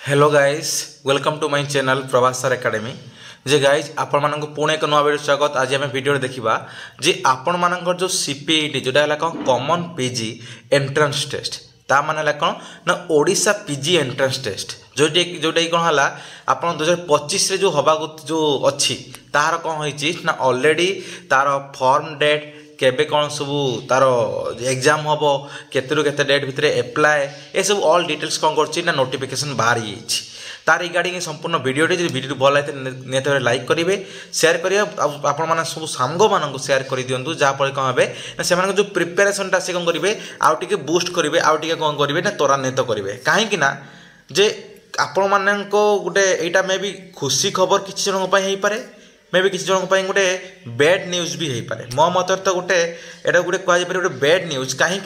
Hello guys welcome to my channel Prabhas sir academy जे guys आपण मानक पुणे एक नुआ वीडियो स्वागत। आज आम वीडियो देखा जे आपण मानकर जो सीपीईटी जोटा है कौन कॉमन पीजी एंट्रेंस टेस्ट ता माने कौन ना ओडिशा पीजी एंट्रेंस टेस्ट जोटा कि कौन है आप 2025 जो हवा जो अच्छी तार कौन होती ना ऑलरेडी तार फॉर्म डेट केबे कौन सब तार एग्जाम हम केतु केते डेट भितर एप्लाय ये सब ऑल डिटेल्स कौन कर नोटिफिकेशन बाहर तार रिगार्डिंग संपूर्ण वीडियोटी जो वीडियो भल लगे निहत लाइक करेंगे शेयर करेंगे आपण मैंने सब सांग मान शेयर कर दिंतु जहाँफल कौन हे से जो प्रिपेरेसनटा से कौन करेंगे आउ टे बुस्ट करेंगे आउ टे कौन करेंगे ना त्वरान्वित करेंगे कहीं जे आपण मान गोटे यहाँ मे भी खुशी खबर किसी जन पारे मे भी किसी जन गोटे बैड न्यूज भी हो पारे मो मत तो गोटे यहाँ गोटे कह गोटे बैड न्यूज कहीं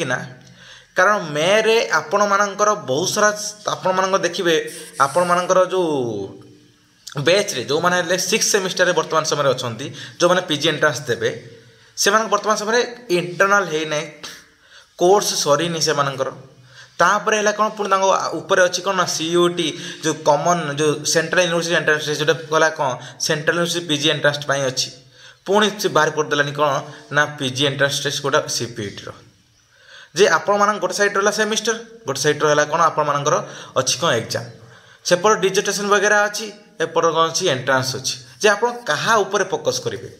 कारण मे रे आपण मानकर बहुत सारा आपण मान देखिए आपण मानकर जो बैच रे जो मैंने 6 सेमिस्टर वर्तमान समय अच्छा जो मैंने पीजी एंट्रांस देवे से वर्तमान समय इंटरनाल है ना कोर्स सरीनी से तापर है कौन पुणी ऊपर अच्छी कौन ना सीयूटी जो कॉमन जो सेंट्रल यूनिवर्सिटी एंट्रांस जो गला कौन सेंट्रल यूनिवर्सिटी पीजी एंट्रांस अच्छी पुणी से बाहर करदेलानी कौन ना पीजी एंट्रांस टेस्ट गोटा सीपीईटी जे आपण मान गोटे साइड रहा सेमिस्टर गोटे साइड रहा कौन आपर अच्छी कौन एग्जाम सेपट डिजिटेशन वगैरह अच्छी एपट कौन अच्छी एंट्रांस अच्छी जे आप कहाँ फोकस करेंगे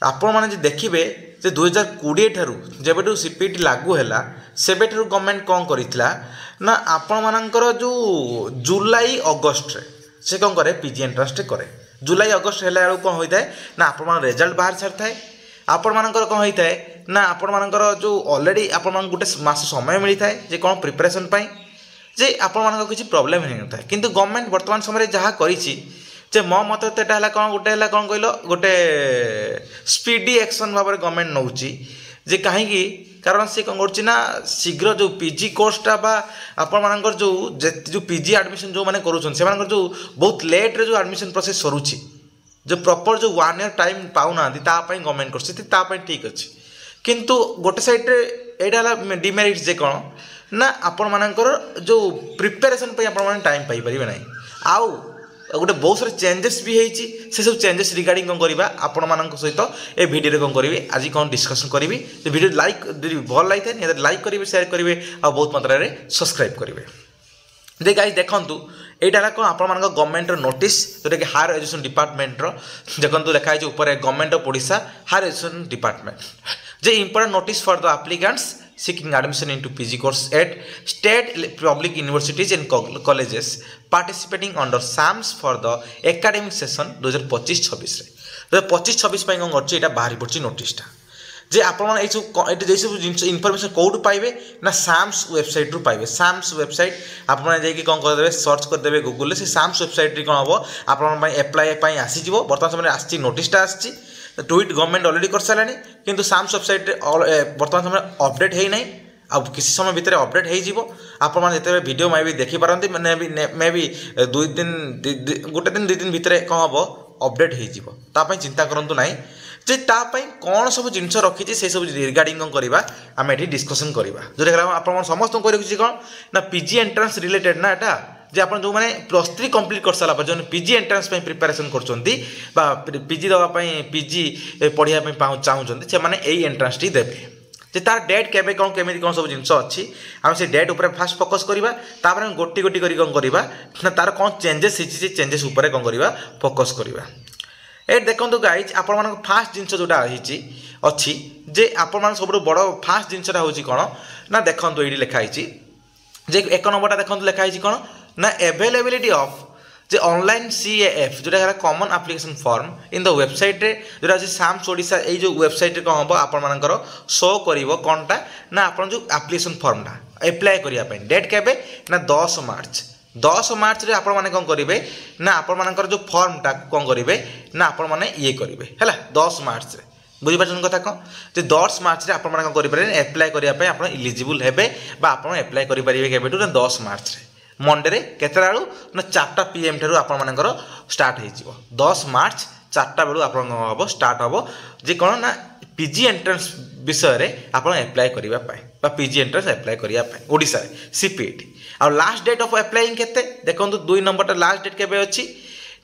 आपण मैंने देखिए जे 2020 ठारू जब सीपीईटी लागू है से गवर्नमेंट कौन करता ना आपण मानकर जो जुलाई अगस्ट रे से कौन करे पीजी एंट्रांस करे जुलाई अगस्ट है कौन होता है ना आपण रिजल्ट बाहर छाड़ थाए आपण मानकर कौन होता है ना आपण मानकर जो ऑलरेडी आपण गोटे मास समय मिलता है जे कौन प्रिपरेशन पाई जे आपण मानकर किसी प्रॉब्लम नहीं होता है किंतु गवर्नमेंट वर्तमान समय जहाँ करी जे मो मत तो यहाँ कौन गोटे कौन कहल गोटे स्पीडी एक्शन भाव में गवर्नमेंट नौ जे कहीं कारण से कौन कर शीघ्र जो पीजी कोर्सटा आपण मानकर जो पीजी एडमिशन जो मैंने कर जो बहुत लेट रे जो एडमिशन प्रोसेस सरुची जो प्रॉपर जो 1 ईयर टाइम पाऊना गवर्नमेंट कर ठीक अच्छे किंतु गोटे साइड रे यहाँ डिमेरिट जे कौन ना आपण मानकर जो प्रिपेरेसन टाइम पाई पारे ना आउ गोटे बहुत सारे चेंजेस भी होती से सब चेंजेस रिगार्डिंग कौन करवा आपण मान सहित ए वीडियो कौन करी आज कौन डिस्कसन करी वीडियो लाइक भल लगी था लाइक करेंगे शेयर करेंगे आ बहुत मात्रा सब्सक्राइब करेंगे जे गाइस देखंतु एटा कौन आपण मान गवर्नमेंट नोटिस जोटा कि हायर एजुकेशन डिपार्टमेंट देखो लिखाई ऊपर government of Odisha higher education department जे important notice for the applicants seeking admission into PG course at state public universities and colleges participating under SAMS for the academic session 2025-26 रे 2025-26 कौन कर बाहरी पड़ी नोटिसटा जे आप इनफर्मेशन कौटू पाइबे ना साम्स वेबसाइट रू पाइबे साम्स वेबसाइट आप कौन करदे सर्च करदे गूगल से साम्स वेबसाइट कौन हम आप एप्लाई आसीज बर्तमान समय आसी नोटिसटा आसी ट्वीट गवर्नमेंट ऑलरेडी कर सारे किंतु साम्स वेबसाइट बर्तमान समय अपडेट है नहीं अब किसी समय भितर अपडेट हो आपते वीडियो मैं भी देखिपारती मे भी 2 दिन गोटे दिन 2 दिन भितर कौन हम अपडेट हो चिंता करूँ ना जे तापाई कौन सब जिनस रखी से सब रिगार्डिंग कौन करवा आम ये डिस्कसन करवा जो आप समस्त को रखी कौन ना पीजी एंट्रांस रिलेटेड ना एटा जे आप जो मैंने +3 कंप्लीट कर सारा जो पीजी एंट्रांस प्रिपेरेसन कर पीजी दवाई पीजी पढ़ाई चाहूँगी से मैंने यही एंट्रांस टी देवे जे तार डेट केबे कौन केमी कौन सब जिनस अच्छी आम से डेट उपर फास्ट फोकस करवा तापर गोटी गोटी करी कौन करवा ना तार कौन चेंजेस होती चेंजेस उपर कौन करवा फोकस करवा ए देखो गाइज आपण मान फास्ट जिनस जोटा अच्छी जे आपण सब बड़ फास्ट जिनसा हूँ कौन ना देखो ये लिखाई जे 1 नंबरटा देखो लिखाई कौन ना availability of J online CAF जोटा है common application form in the website रे जोटा अच्छे साम्स ओडिशा ये जो वेबसाइट रे कौन हम आपर शो कर कौनटा ना आप जो एप्लिकेशन फॉर्मटा एप्लाय करने डेट केबे ना 10 मार्च रे आपण माने कौन करेंगे ना आपण मानकर जो फॉर्मटा कौन करेंगे ना आपण माने ये करेंगे है 10 मार्च रे बुझीपार कथा कौन जो 10 मार्च रे आपण माने कौन करें एप्लाय करने आप इलिजिबल हेबे बा आपण एप्लाय करेंगे केबेटू ना 10 मार्च रे मंडे रे केतरा बेलू ना 4टा PM ठारू आपण मानकर स्टार्ट हो 10 मार्च 4टा बेलू आपण हम स्टार्ट हम जे कौन ना पीजी एंट्रेंस विषय रे आपण एप्लाय करबा पाए पीजी एंट्रेंस अप्लाई करने ओडिशा सीपीईटी आ लास्ट डेट ऑफ अप्लाइंग केते देखो 2 नंबर लास्ट डेट केबे अछि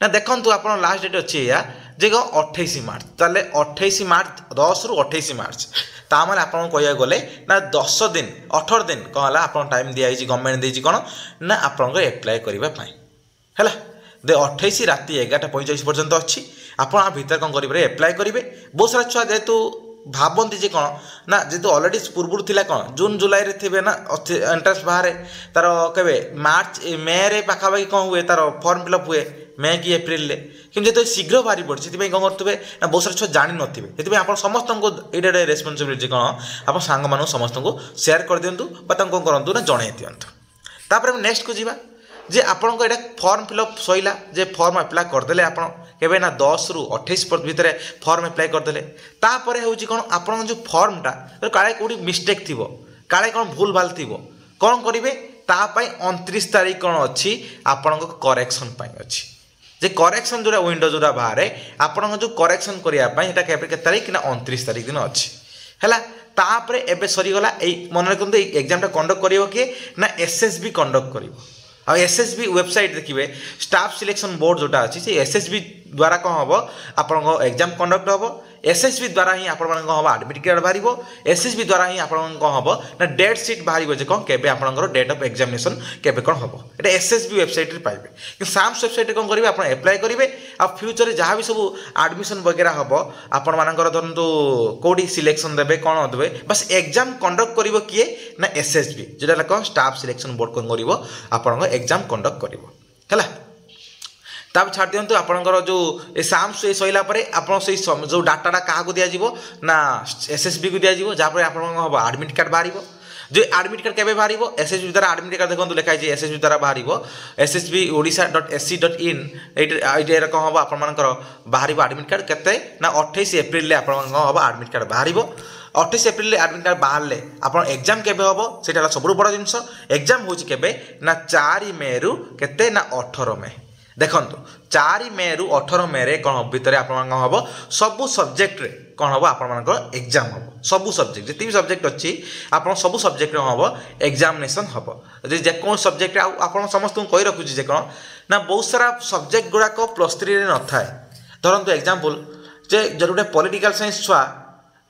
ना देखो आप लास्ट डेट अच्छी या जे 28 मार्च ताले 28 मार्च 10 रु 28 मार्च ताମାନେ आपन कहया गले ना 10 दिन 18 दिन कहला आपन टाइम दिया गवर्नमेंट देछि कोन ना आपन अप्लाई करबा पई हैला दे 28 राति 11:45 पर्यंत अच्छी आपन आ भीतर कोन करिवे अप्लाई करिवे बहुत सारा छुआ जेतु भाबंती जे कोन ना जेतु ऑलरेडी पूर्व थिला कोन जून जुलाई रे थिबे ना एंट्रेंस बाहर तार केबे मार्च मे रे पाखा बाकी कोन हुए तार फॉर्म फिलअप हुए मे कि एप्रिल कि जो शीघ्र बाहरी पड़े से कौन करेंगे ना बहुत सारे छुआ जानी नथिबे से आप समस्त को ये रेस्पॉन्सिबिलिटी कौन आप सांग मान समस्त को शेयर कर दिंतु कौन करूँ ना जन दिंतु तापर नेक्स्ट को जीवा जे आपन को फॉर्म फिलअप सैला जे फॉर्म अप्लाई करदे आप केबे ना 10 रु 28 भितर फॉर्म अप्लाई करदे तापर हूँ कौन आप जो फॉर्मटा काले कौटी मिस्टेक थी काले कौन भूल भाल थी कौन करेंगे तापाई 29 तारीख कौन अच्छी आपण करेक्शन अच्छी जे करेक्शन जोड़ा विंडो जोड़ा बाहर आपण जो करेक्शन करने के तारीख ना 29 तारीख दिन अच्छी है तापर एबे सरीगला मन रखते एग्जाम कंडक्ट कर किए ना एसएसबी कंडक्ट कर एसएसबी वेबसाइट देखिए स्टाफ सिलेक्शन बोर्ड जोटा अच्छी से एसएसबी द्वारा कौन हम आप एग्जाम कंडक्ट हम एसएसबी द्वारा ही आप हम आडमिट कार्ड बाहर एसएसबी द्वारा ही आप कौन हम ना डेट सीट बाहर कौन के आप डेट ऑफ एग्जामिनेशन केबे कौन हम ये एसएसबी वेबसाइट रे पाइबे कि साम्स वेबसाइट कौन करेंगे आप अप्लाई करेंगे आ फ्यूचर जहाँ भी सब आडमिशन वगैरह हम आपण मानकर धरतु कौटी सिलेक्शन देवे कौन देवे बस एग्जाम कंडक्ट कर किए ना एसएसबी जोटा कौन स्टाफ सिलेक्शन बोर्ड कौन कर आप एग्जाम कंडक्ट कर ताप छाड़ दिंतु आपंकर जो साम्स सैला आप जो डाटा क्या दिज्व ना एसएसबी को दिज्व जहाँपर आप हम आडमिट कार्ड बाहर जो आडमिट कार्ड केबे बाहर एसएसबी द्वारा आडमिट कार्ड देखो लिखाई एसएसबी द्वारा बाहर ssb.odisha.ac.in ये कौन हम आपर बाहर आडमिट कार्ड के ना 28 एप्रिल आप हम आडमिट कार्ड बाहर 28 एप्रिल आडमिट कार्ड बाहर आप एग्जाम केबे हम से सब बड़ जिनस एग्जाम हो ना 4 मे रु केते ना 18 मे देखो 4 मे रु 18 मे रे कौन भितर आप सबू सब्जेक्ट रे कौन हम आप एग्जाम हम सबू सब्जेक्ट जितनी भी सब्जेक्ट अच्छी आप सबू सब्जेक्ट हम एग्जामिनेशन हम जेको सब्जेक्ट आप समस्त कही रखुची कौन ना बहुत सारा सब्जेक्ट गुड़ाक +3 न थाए धरतु एग्जाम्पल जे जो गोटे पॉलिटिकल साइंस छुआ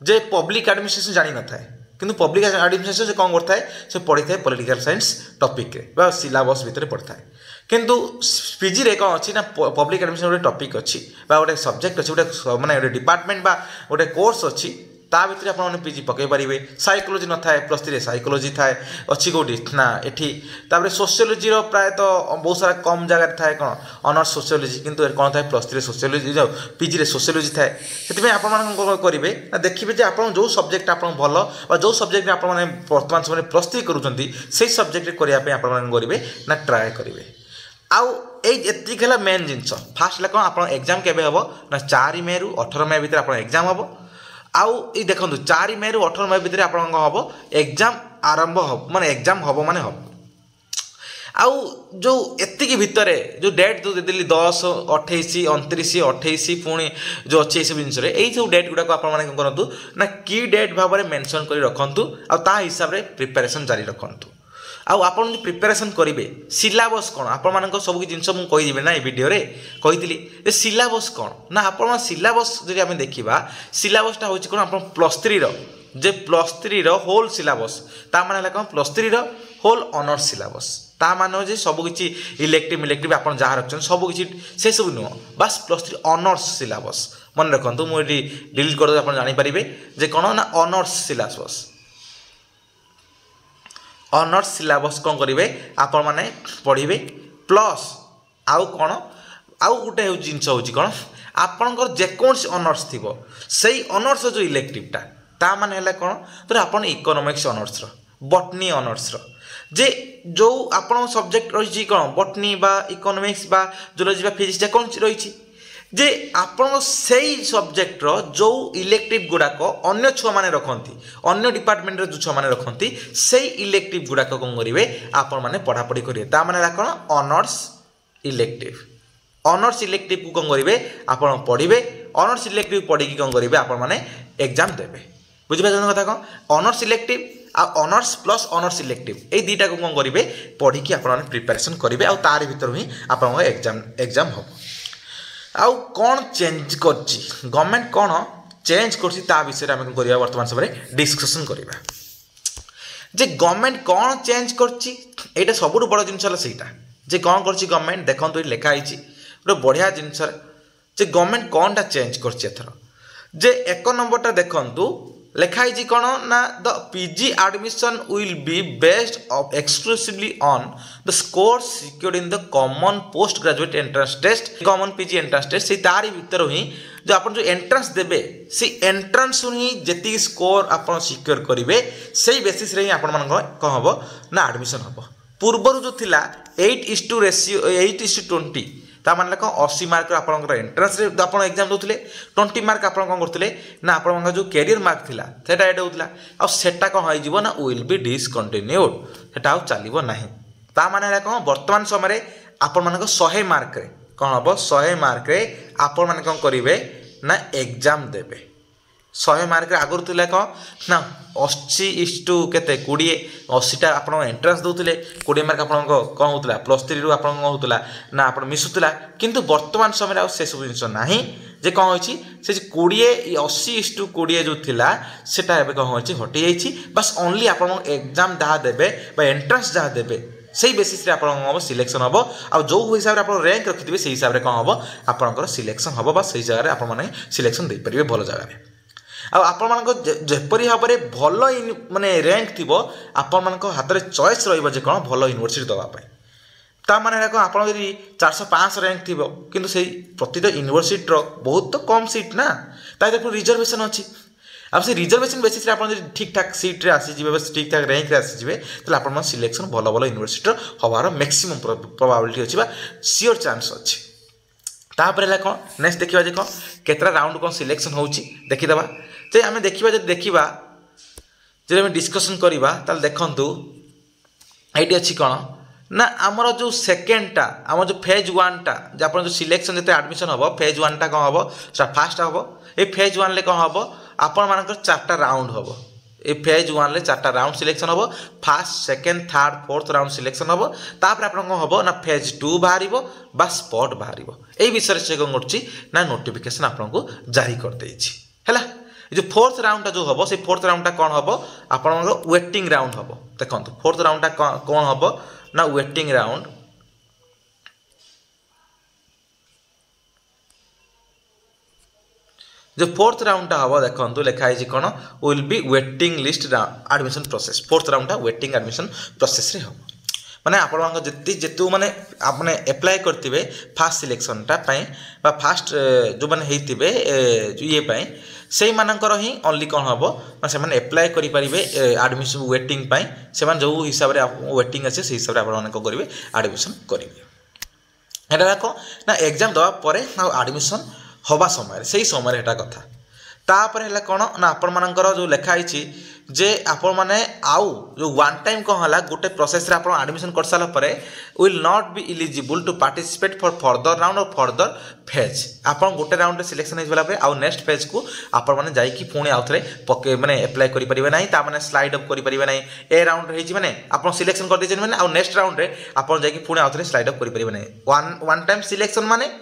जे पब्लिक एडमिनिस्ट्रेशन जानी न थाए किंतु पब्लिक एडमिनिस्ट्रेशन से कौन करता है से पढ़ी था पॉलिटिकल साइंस टॉपिक रे सिलेबस भितर पढ़ता है किंतु पीजी रे कौन अच्छी ना पब्लिक एडमिनिस्ट्रेशन गोटे टॉपिक अच्छी गोटे सब्जेक्ट अच्छी गोटे माने गोटे डिपार्टमेंट बा गोटे कोर्स अच्छी ता भितर आप पीजी पकई पारे साइकोलोजी न थाए +3 साइकोलोजी थाए अच्छी कौटी ना एठी तापर सोशियोलोजी प्रायतः बहुत सारा कम जगह थाए कौन ऑनर्स सोशियोलोजी किंतु कौन थाए +3 सोशियोलोजी जो पीजी रे सोशियोलोजी थाए से आप करेंगे ना देखिए जे आप जो सब्जेक्ट आप भल जो सब्जेक्ट आप बर्तमान समय +3 करुँच से सब्जेक्ट करने आप करेंगे ना ट्राए करेंगे आउ एतिक है मेन जिनस फास्ट कौन आप एग्जाम केबे हम ना 4 मे रु 18 मे भितर आप एग्जाम हम आउ ये देखो 4 मे रु 18 मे भितर आप हम एग्जाम आरंभ हम माने एग्जाम हम माने हम आउ जो एतिक भितर जो डेट जो देली 10 28 29 28 पुणी जो अच्छे सब जिनस सब डेट गुड़ाक आप करूँ ना की डेट भाव में मेंशन कर रखु आ हिसाब से प्रिपेरेसन जारी रखु आउ आप जो प्रिपेरेसन करेंगे सिलेबस कौन आप सब जिन मुझे कहीदेवी ना ये वीडियो रे कही सिलेबस कौन ना आप सिलेबस जो आम देखा सिलेबसटा हूँ कौन आप +3 जे +3 होल सिलेबस ता माने कौन +3 होल ऑनर्स सिलेबस ता माने जे सब किसी इलेक्टिव आप जहाँ रखते सब किसी से सब नुह बस +3 ऑनर्स सिलेबस मन रखु मुझे डिलीट कर आप जानीपारे जे कौन ना ऑनर्स सिलेबस ऑनर्स सिलेबस कौन करेंगे आपण मैंने पढ़े प्लस आउ कौन आउ गोटे जिनस हूँ कौन आपणकर जेकोसी ऑनर्स थी से ऑनर्स जो इलेक्टिवटा ता माने कौन तो आप इकोनॉमिक्स ऑनर्स बटनी ऑनर्स जे जो आप सब्जेक्ट रही कौन बटनी बा इकोनॉमिक्स बा जूलॉजी बा फिजिक्स कौन रही जे आपण से सब्जेक्ट जो इलेक्टिव गुड़ाक अन्य छुआ मैंने रखती अन्य डिपार्टमेंट जो छुआ मैंने रखती से इलेक्टिव गुड़ाक कौन करेंगे आपण मैंने पढ़ापढ़ी करेंगे ता माने कौन ऑनर्स इलेक्टिव को कौन करेंगे आप पढ़े ऑनर्स इलेक्टिव पढ़ी कौन करेंगे आपण मैंने एग्जाम देवे बुझिपार कथा कौन honours elective honours plus honours elective ए दुटा को कौन करेंगे पढ़ी आपने प्रिपेरेसन करेंगे आ तार भर ही आप एग्जाम हम आउ कौन चेंज कर गवर्नमेंट कौन चेंज कर विषय आम कौन वर्तमान समय डिस्कसन करवा जे गवर्नमेंट कौन चेंज कर सब बड़ जिनस सहीटा जे कौन कर गवर्नमेंट देखो ये लिखाई गोटे बढ़िया जिनस जे गवर्नमेंट कौनटा चेंज कर जे एक नंबरटा देखु लिखाई कौन ना the PG admission will be based exclusively on the score secured in the common post graduate entrance test common PG entrance test से तारी भीतर ही जो आप जो एंट्रेंस देवे से एंट्रेंस ही जी स्कोर आप सिक्योर करेंगे से बेसिस रे ही आपण कौन हम ना एडमिशन हम पूर्वर जो थिला 8:2 रेशियो 8:20 ता मान कौन 80 मार्क आपंकर एंट्रेंस आप एग्जाम दूसरे 20 मार्क आप कौन करते ना आप जो कैरियर मार्क थिला सेटा एड होता आटा कौन हो ना विल बी डिसकंटिन्यूड सेटा चलो ना ता माने कौन वर्तमान समय आपण 100 मार्क कौन हम 100 मार्क आपण मैंने कौन करेंगे ना एग्जाम देवे 100 मार्क आगुरी थे कौन ना 80:20 80टा आप एंट्रेंस दूसरे 20 मार्क आप कौन होता +3 रू आप होता ना आप मिसुला किंतु वर्तमान समय से सब जिन ना जे कौन होती से 80:20 जो थिला सेटा एबे कौन होती हटि जाइछि बस ओनली आप एग्जाम जहाँ देवे एंट्रेंस जहाँ देवे से बेसिस आप सिलेक्शन हम आ जो हिसाब से आप रैंक रखिथे से हिसाब से कौन हम आपंकर सिलेक्शन हम बस से जगह आप सिलेक्शन दे पारे भल जगह आपरी भाव में भल माने रैंक थी आपण हाथ में चॉइस रही कौन भल यूनिवर्सिटी दवापाई ता माने कौन आप 400-500 रैंक थी किंतु से प्रति यूनिवर्सिटी बहुत तो कम सीट ना ताकि रिजर्वेशन अच्छी अब से रिजर्वेशन बेसिस आप ठीक ठाक सीट्रे आसीजे बस ठीक ठाक रैंक आसीजे तो आप सिलेक्शन भल भल यूनिवर्सिटी हबार मैक्सिमम प्रोबेबिलिटी अच्छी सियोर चांस अच्छी तापर है कौन नेक्स्ट देखा जे कौन केतरा राउंड कौन सिलेक्शन होची देखीदबा जे आम देखा जब देखा जब आम डिस्कसन करवा ताल देखु ये अच्छी कौन ना आमर जो सेकेंडटा आम जो फेज 1टा आप जो सिलेक्शन जो एडमिशन हम फेज 1टा कौन हम फास्ट हम ये फेज 1 कौन हम आपण मान 4टा राउंड हम ये फेज 1 रे 4टा राउंड सिलेक्शन हम fast second third fourth round selection हम तापर आप कौन हम ना फेज 2 बाहर बा स्पॉट बाहर यही विषय से कौन कर नोटिफिकेशन आपको जारी कर है जो फोर्थ राउंडटा जो हम से फोर्थ राउंडटा कौन हम आप वेटिंग राउंड हम देखो फोर्थ राउंडटा कौन हम ना वेटिंग राउंड जो फोर्थ राउंडटा हम देखो लिखाई कौन will be waiting list admission process fourth राउंडटा वेटिंग एडमिशन प्रोसेस रे हम माने आप जेतु माने आपने अप्लाई करते फास्ट सिलेक्शनटा फास्ट जो मैंने होते ये से मानकर ही ओनली कौन हम से अप्लाई करेंगे एडमिशन वेटिंग से जो हिसाब से वेटिंग अच्छे से हिसाब से आप करेंगे एडमिशन करेंगे एटा कौन ना एग्जाम दवा पर एडमिशन हवा समय से समय एटा कथा तापर है कौन ना आपण मानकर जो लिखाई जे आपण माने आउ जो वन टाइम कौन है गोटे प्रोसेस आप एडमिशन कर सारा पर will not be eligible to participate for further round और फर्दर फेज आप गोटे राउंड सिलेक्शन हो आउ नेक्स्ट फेज को आप मैंने जाकि पुणी आउ थे पके मैंने अप्लाई करेंगे ना ताने स्लाइड अप करेंगे ना ए राउंड मैंने आप सिलेक्शन कर दे मैंने आउ नेक्स्ट राउंड में आप जाकि पुणी आउ थे स्लाइड अप करेंगे ना वन टाइम सिलेक्शन माने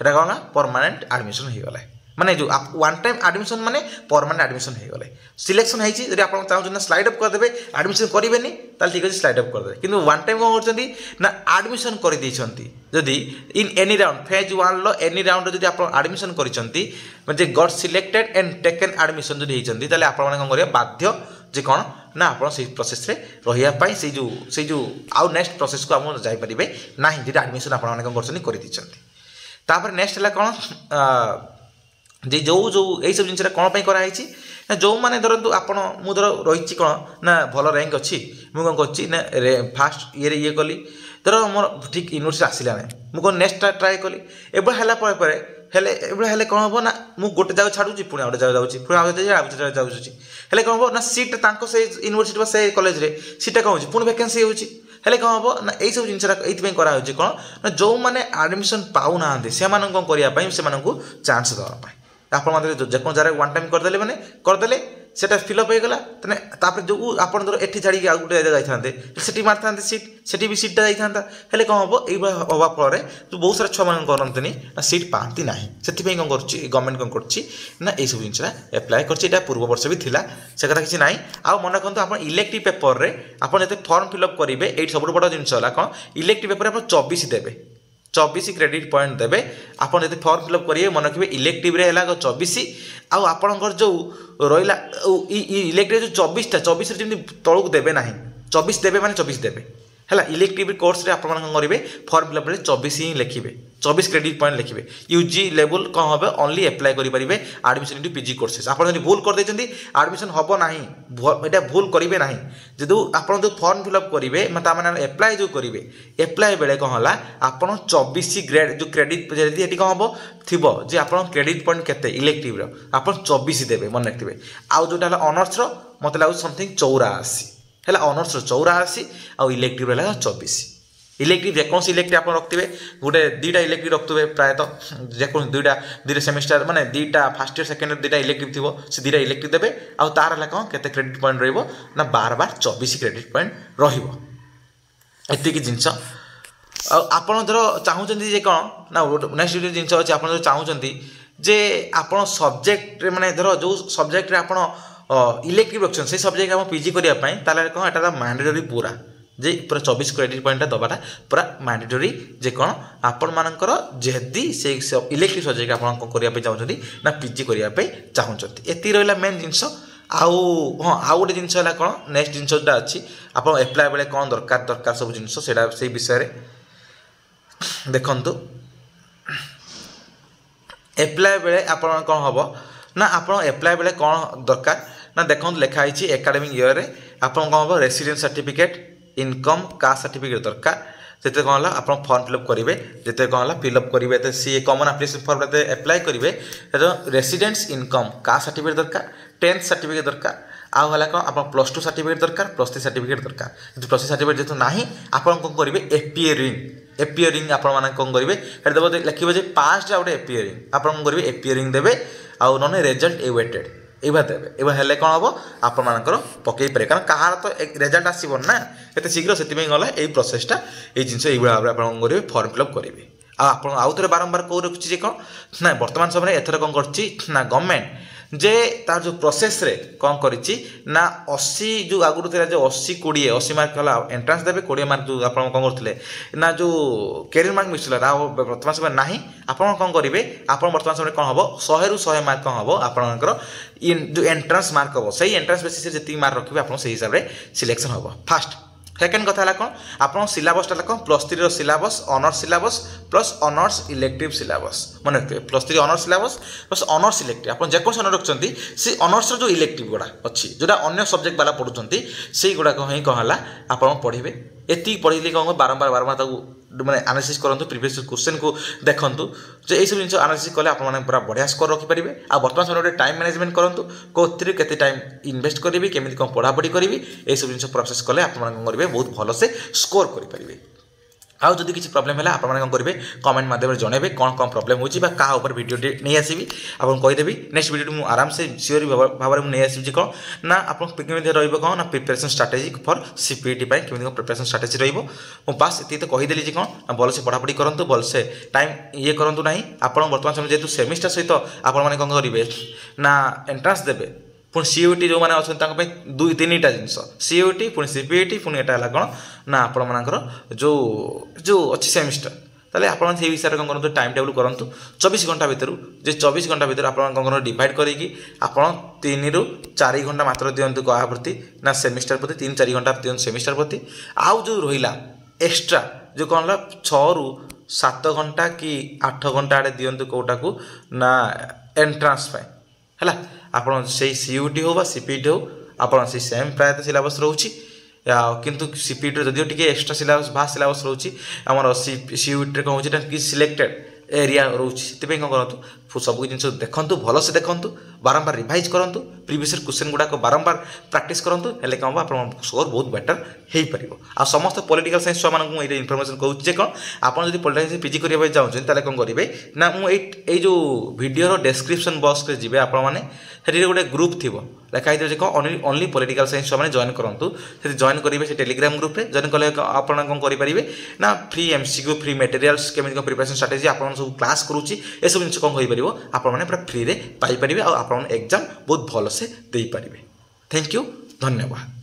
कौन परमानेंट एडमिशन हो गला माने जो आप वन टाइम एडमिशन माने परमानेंट एडमिशन हो गले सिलेक्शन होती जब आप चाहते स्लाइड अप करदे एडमिशन करेंगे ठीक अच्छे स्लाइड अप करदे कि वन टाइम कौन करते ना एडमिशन कर जदि in any round phase 1 low any round जब आप एडमिशन कर गट सिलेक्टेड एंड टेकन एडमिशन जो होती आप कौन करेंगे बाध्य जे कौन ना आप प्रोसेस रही से जो आउ नेक्स्ट प्रोसेस को आप जापारे ना जी एडमिशन आप कर नेक्स्ट है कौन जे जो जो यही सब जिन कौन कराई ना जो मैंने धरतु आप मुझे रही कौन ना भल रैंक अच्छी मुझे कौन कर फास्ट ये कली धर मोर ठीक यूनिवर्सिटी आसला ना मुझे नेक्स्ट ट्राए कली एबे कौन हम ना मुझे गोटे जगह छाड़ी पुणी गोटे जगह जाऊँगी पुणी आगे जाऊँगी कौन हम ना सीट से यूनिवर्सिटी से कॉलेज रे सीटा कौन हो पुणी वैकेंसी होले कौन हम ना यही सब जिन कराई कौन ना जो मैंने एडमिशन पाऊना से कौन करने से चांस देवाई आप जेको जगह वन टाइम करदे मैंने करदे সেটা ফিলअप हो गला तने तापर जो आपण धर एठी छाड़ी आ गुटे जाइथांते सेठी मारथांते सीट सेठी भी सीटटा जाइथांता हेले कोन हबो एई हवा फल जो बहुत सारा छुआ मान करंतनी ना सीट पाती नाही सेति पे कोन करछि गवर्नमेंट कोन करछि ना ए सब जिंसरा अप्लाई करछि एटा पूर्व वर्ष भी थिला से कथा किछि नाही आ मन रखंतु आपण इलेक्टिव पेपर रे आपण जते फॉर्म फिलअप करिवे एई सबुठ बड़ जिंस होला कोन इलेक्टिव पेपर आपण 24 देबे 24 क्रेडिट पॉइंट देबे आपण जते फॉर्म फिलअप करिवे मन रखिबे इलेक्टिव रे हला 24 आउ आपणकर जो रहिला इलेक्टिव जो 24 रे जेमि तळक देबे नाही 24 देबे माने 24 देबे हला इलेक्टिव कोर्स रे आपण मन करिवे फॉर्म फिलअप रे 24 ही लिखिबे 24 क्रेडिट पॉइंट लिखिबे यूजी लेवल कोन होबे ओनली अप्लाई करि परिबे एडमिशन इनटू पीजी कोर्सेस आपण जदि भूल कर दैछन्ती एडमिशन होबो नाही एटा भूल करिवे नाही जदि आपण जो फॉर्म फिलअप करिवे मता माने अप्लाई जो करिवे अप्लाई बेले कोन हला आपण 24 ग्रेड जो क्रेडिट जदि एटी कोन होबो थिबो जे आपण क्रेडिट पॉइंट केते इलेक्टिव रो आपण 24 देबे मन रखिबे आउ जोटा हला ऑनर्स रो मते लागु समथिंग 84 हला ऑनर्स रो 84 आउ इलेक्टिव रो हला 24 इलेक्टिव जेकोन इलेक्टिव आप रखिए गोटे दुईटा इलेक्टिव रखुए प्रायतः जेकोन दुईटा सेमिस्टर माने दुईटा फर्स्ट इयर सेकेंड इयर दुईटा इलेक्टिव थी से दुईटा इलेक्टिव देवे आउ तार है कौन केते क्रेडिट पॉइंट रहिबो ना 24 क्रेडिट पॉइंट रहिबो एतिकी जिंस आपण धर चाहूचंती जे कौन ना नेक्स्ट जिंस अच्छे आप चाहूचंती जे आपण सब्जेक्ट माने धर जो सब्जेक्ट रे आपण इलेक्टिव रखछन से सब्जेक्ट हम पीजी करिया पई ताले कौन एटा मैंडेटरी पूरा जे पूरा 24 क्रेडिट पॉइंट दबाटा पूरा मैंडेटरी जे कौन आपण मानकर जदि से इलेक्टिव सब्जेक्ट आपण को करिया पे चाहउछथि ना पीजी करिया पे चाहउछथि एति रहला मेन जिंस आउ हां आउ गोटे जिंस हला कोन नेक्स्ट जिंसटा अछि आपण अप्लाई बेले कोन दरकार सब जिंस सेडा से विषय रे देखंतु अप्लाई बेले आपण कोन हबो ना आपण अप्लाई बेले कोन दरकार ना देखंतु लिखा आइछि एकेडमिक ईयर रे आपण कोन हबो residence certificate income caste certificate दरकार जेते कहला आपण फॉर्म फिलअप करिवे जेते कहला फिलअप करिवे ते सी कॉमन एप्लीकेशन फॉर्म रे अप्लाई करिवे रेसिडेंस इनकम कास्ट सर्टिफिकेट दरकार 10th सर्टिफिकेट दरकार आ हला कोन आपण +2 सर्टिफिकेट दरकार +3 सर्टिफिकेट दरकार जे +3 सर्टिफिकेट जेतो नाही आपण कोन करिवे एपियरिंग आपण माने कोन करिवे हे देबो लिखिबो जे 5 टा उडे एपियरिंग आपण कोन करिवे एपियरिंग देबे आ नने रिजल्ट एवेटेड एबा देबे एबा हेले कोन हबो आपण मानकर पकई पारे कारण कहार तो एक रिजल्ट आसीबो ना एते शीघ्र सेति में गला एई प्रोसेसटा एई जिंस एई बडा आपण करिवे फॉर्म फिलअप करिवे आ आपण आउ थरे बारंबार को रखछि जे कोन ना वर्तमान समय एथर कोन करछि ना गवर्नमेंट जे तार जो प्रोसेस रे कोन करिछि ना 80 जो आगुरु थिला जो 80 मार्क हला एंट्रेंस देबे 20 मार्क जो आपण कोन करथिले ना जो कैरियर मार्क मिसला रा वर्तमान समय नाही आपण कोन करिवे आपण वर्तमान समय कोन हबो 100 रु 100 मार्क कोन हबो आपणकर जो एंट्रेंस मार्क हबो सही एंट्रेंस बेसिस रे जति मार्क रखिबे आपण सही हिसाब रे सिलेक्शन हबो फर्स्ट सेकेंड कथा है कौन आप सिलेबसटा कौन +3 syllabus honours syllabus plus honours elective syllabus मन रखिए +3 honours syllabus plus honours elective आप जेको ऑनर रखुच्च से ऑनर्स जो इलेक्टिव गुड़ा अच्छी जोटा अन्य सब्जेक्ट वाला पढ़ुंट से गुड़ाक ही कौन है आप पढ़े एति पढ़े कौन बारंबार मैंने एनालिसिस करंतु प्रीवियस क्वेश्चन को देखंतु जे ए सब जिंस एनालिसिस कले आप पूरा बढ़िया स्कोर रखि परिबे आ वर्तमान समय टाइम मैनेजमेंट करंतु कोथिरे केते टाइम इन्वेस्ट करिवे केमिति कोन पढ़ा पढ़ी करिवे ए सब जिंस प्रोसेस कले आप मन करिवे बहुत भलो से स्कोर करि परिबे आउ जदि किसी प्रॉब्लम है आप करेंगे कमेंट माध्यम जनइबे कौन कौन प्रॉब्लम होची बा का ऊपर वीडियो नहीं आसबि आपन कहीदेवी नेक्स्ट वीडियो मुझे आराम से सियोर भाव में नहीं आसबि कौन ना आप कौन ना प्रिपरेशन स्ट्राटेजी फॉर सीपीटी केमी प्रिपरेशन स्ट्राटेजी रही बास ये तो कहीदेली जी कौन भल से पढ़ापढ़ी करूँ भल से टाइम ये करूँ ना आप वर्तमान समय जेहतु सेमिस्टर सहित आपण मैंने कौन करेंगे ना एंट्रांस देवे पुणी सीयूटी जो मैंने अच्छा 2-3टा जिनस सीयूटी पुणी सीपीटी पुणी एटा है कौन ना आपण मानकर जो जो अच्छी सेमिस्टर ताले आपण से विषय कौन करूँ टाइम टेबल करूँ 24 घंटा भितर जे 24 घंटा भितर आप डिवाइड करके आपड़ 3 ରୁ 4 घंटा मात्र दिंतु क्या प्रति ना सेमिस्टर प्रति 3-4 घंटा दिंतु सेमिस्टर प्रति आउ जो रहा एक्सट्रा जो कौन है 6 ରୁ 7 घंटा कि 8 घंटा आड़े दिंतु कौटा को ना एंट्रांस है आपड़ से सीयूटी हो सीपीटी हो आपड़ से सेम प्रायतः सिलेबस रोचे किंतु सीपीटी जदिव टी एक्सट्रा सिलेबस भास्ट सिलेबस रोचे आमर सीयूटी कौन हो सिलेक्टेड एरिया रोचे से कौन करूँ सब जिन देखु भलसे देखु बारंबार रिवाइज करूँ प्रीवियस क्वेश्चन गुड़ाक बारंबार प्रैक्टिस करूँ हेल्ले कौन आप स्कोर बहुत बेटर हो पार आ समस्त पॉलिटिकल साइंस छुआ मानक ये इनफर्मेशन कहूँ कौन आप जो पॉलिटिकल साइंस पीजी करने चाहते कौन करेंगे ना मुझे जो वीडियो डिस्क्रिप्शन बॉक्स रे जी आपने गोटे ग्रुप थी लिखाई थे कौन ओनली पॉलिटिकल साइंस छुआ मैंने जॉइन करूँ से जॉइन करेंगे से टेलीग्राम ग्रुप रे जॉइन कले आप कौन करेंगे ना फ्री एमसीक्यू फ्री मटेरियल्स केमी प्रिपरेशन स्ट्रेटेजी आप सब क्लास करुच्ची ये सब जिन कौन हो पार पूरा फ्री रे पाइपर आप एग्जाम बहुत भल से दे पारे। थैंक यू, धन्यवाद।